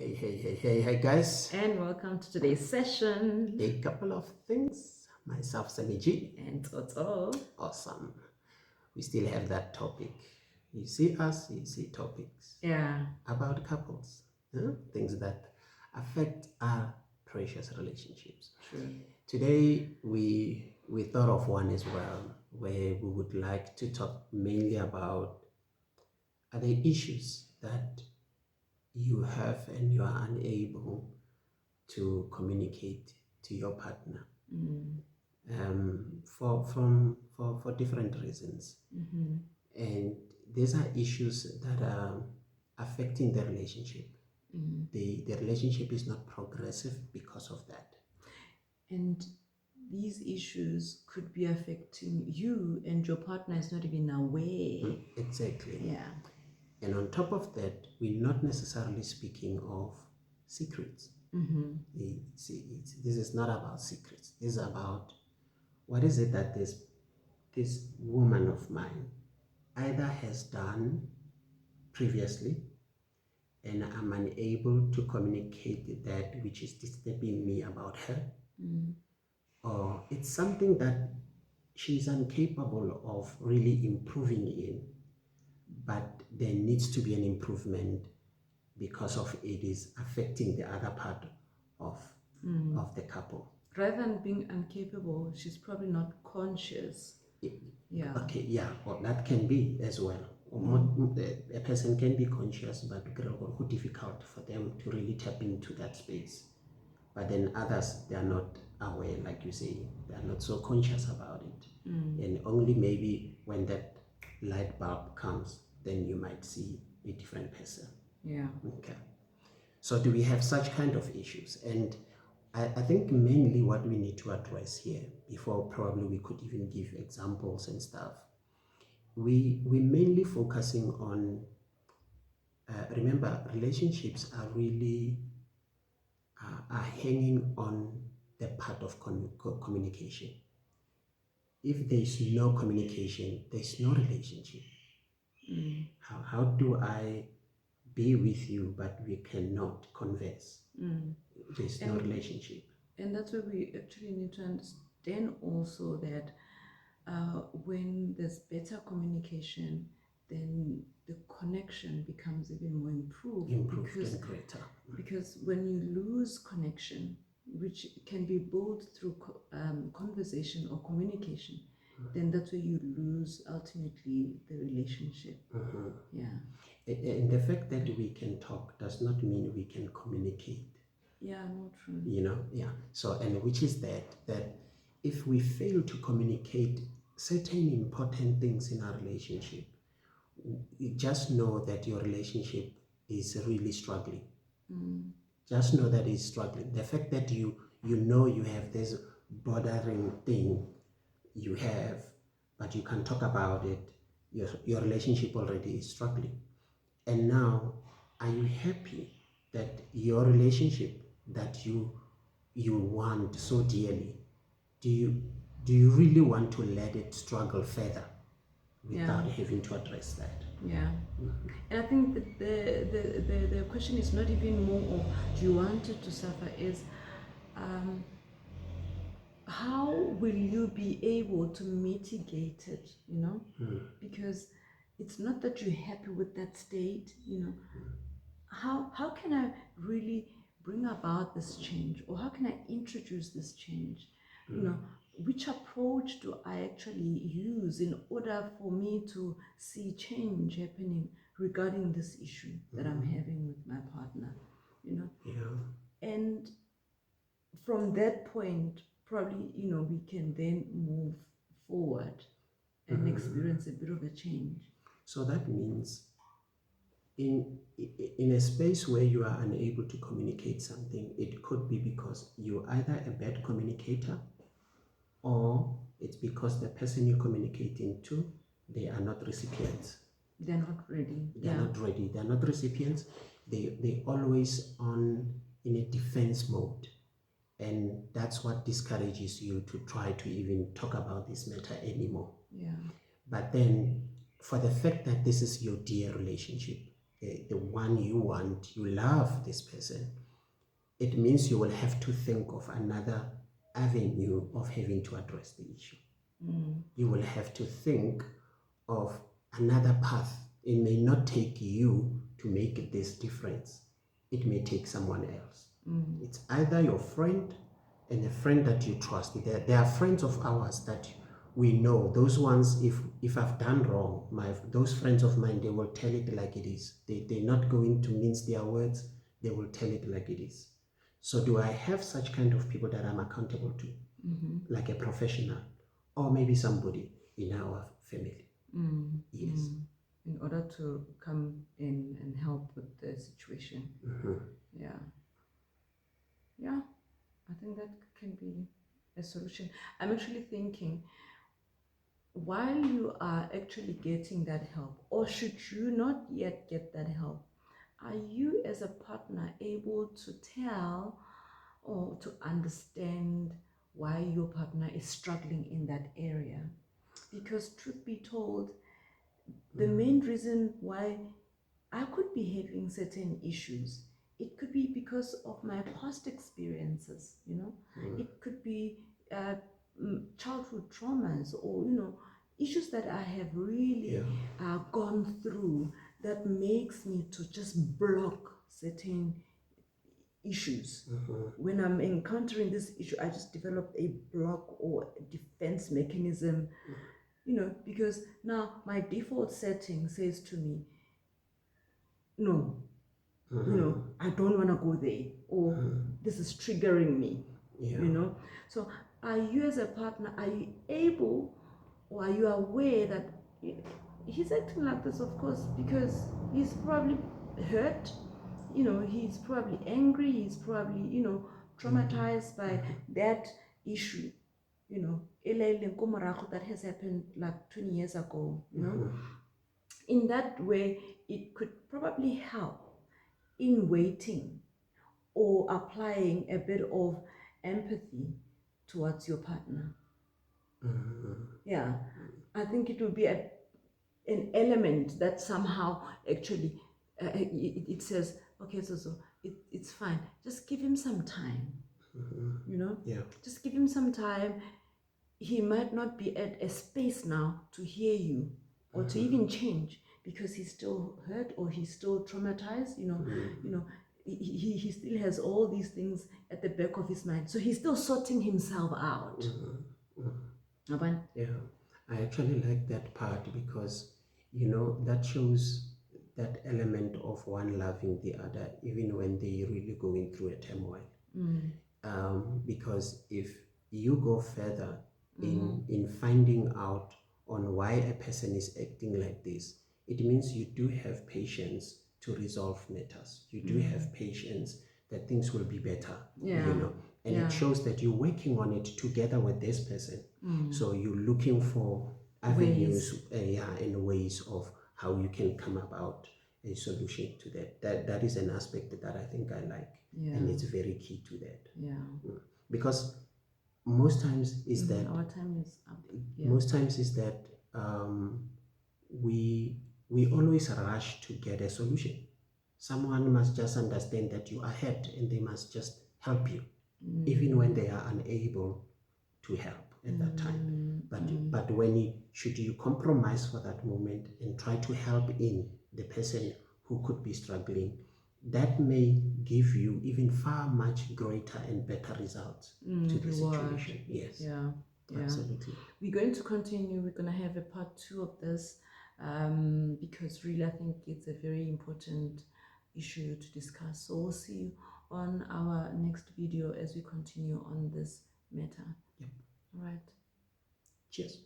Hey, guys. And welcome to today's session. A couple of things. Myself, Samiji. And Toto. Awesome. We still have that topic. You see us, you see topics. Yeah. About couples. Things that affect our precious relationships. True. Today, we thought of one as well, where we would like to talk mainly about other issues that you have and you are unable to communicate to your partner for different reasons. And these are issues that are affecting the relationship. The relationship is not progressive because of that. And these issues could be affecting you and your partner is not even aware. Exactly. Yeah. And on top of that, we're not necessarily speaking of secrets. This is not about secrets. This is about what is it that this woman of mine either has done previously and I'm unable to communicate that which is disturbing me about her, or it's something that she's incapable of really improving in, but there needs to be an improvement because of it is affecting the other part of the couple. Rather than being incapable, she's probably not conscious. Yeah. Okay, yeah, well, that can be as well. A person can be conscious, but it's difficult for them to really tap into that space. But then others, they are not aware, like you say, they are not so conscious about it. And only maybe when that light bulb comes, then you might see a different person. Yeah. Okay. So do we have such kind of issues? And I think mainly what we need to address here, before probably we could even give examples and stuff, we mainly focusing on, remember, relationships are really are hanging on the part of communication. If there's no communication, there's no relationship. How do I be with you but we cannot converse? There's no relationship. And that's where we actually need to understand also that when there's better communication, then the connection becomes even more improved and greater. Because when you lose connection, which can be built through conversation or communication, then that's where you lose ultimately the relationship. Yeah. And the fact that we can talk does not mean we can communicate. Yeah, not true. Yeah. So, and which is that if we fail to communicate certain important things in our relationship, you just know that your relationship is really struggling. Just know that it's struggling. The fact that you know you have this bothering thing you have, but you can talk about it, your relationship already is struggling. And now, are you happy that your relationship that you want so dearly, do you really want to let it struggle further without having to address that? Yeah. And I think that the question is not even more of do you want it to suffer, is how will you be able to mitigate it, because it's not that you're happy with that state, how can I really bring about this change, or how can I introduce this change? Which approach do I actually use in order for me to see change happening regarding this issue that I'm having with my partner? And from that point, probably, we can then move forward and experience a bit of a change. So that means in a space where you are unable to communicate something, it could be because you're either a bad communicator, or it's because the person you're communicating to, they are not recipients. They're not ready. They're not ready. They're not recipients. They always on in a defense mode. And that's what discourages you to try to even talk about this matter anymore. Yeah. But then, for the fact that this is your dear relationship, the one you want, you love this person, it means you will have to think of another avenue of having to address the issue. You will have to think of another path. It may not take you to make this difference. It may take someone else. It's either your friend and a friend that you trust. There are friends of ours that we know. Those ones, if I've done wrong, those friends of mine, they will tell it like it is. They're not going to mince their words. They will tell it like it is. So do I have such kind of people that I'm accountable to, like a professional, or maybe somebody in our family? Yes. In order to come in and help with the situation. Yeah, I think that can be a solution. I'm actually thinking, while you are actually getting that help, or should you not yet get that help, are you as a partner able to tell or to understand why your partner is struggling in that area? Because truth be told, the main reason why I could be having certain issues, it could be because of my past experiences, it could be childhood traumas, or issues that I have really gone through that makes me to just block certain issues. When I'm encountering this issue, I just develop a block or a defense mechanism, because now my default setting says to me, no, I don't want to go there, or this is triggering me, So are you as a partner, are you able, or are you aware that he's acting like this, of course, because he's probably hurt, he's probably angry, he's probably, traumatized by that issue, that has happened like 20 years ago, In that way, it could probably help in waiting or applying a bit of empathy towards your partner. Yeah, I think it will be an element that somehow actually it says, okay, so it's fine. Just give him some time, Just give him some time. He might not be at a space now to hear you or to even change, because he's still hurt or he's still traumatized, he still has all these things at the back of his mind, so he's still sorting himself out. Yeah, I actually like that part, because that shows that element of one loving the other even when they really going through a turmoil. Because if you go further in finding out on why a person is acting like this, it means you do have patience to resolve matters. You do have patience that things will be better, and it shows that you're working on it together with this person. So you're looking for avenues and ways of how you can come about a solution to that. That is an aspect that I think I like, and it's very key to that. Because most times is that our time is up. Most times is that we always rush to get a solution. Someone must just understand that you are hurt, and they must just help you, even when they are unable to help at that time. But should you compromise for that moment and try to help in the person who could be struggling, that may give you even far much greater and better results to the situation. Yes. Yeah. Absolutely. We're going to continue. We're going to have a part 2 of this, because really I think it's a very important issue to discuss. So we'll see you on our next video as we continue on this matter. Yep. All right. Cheers.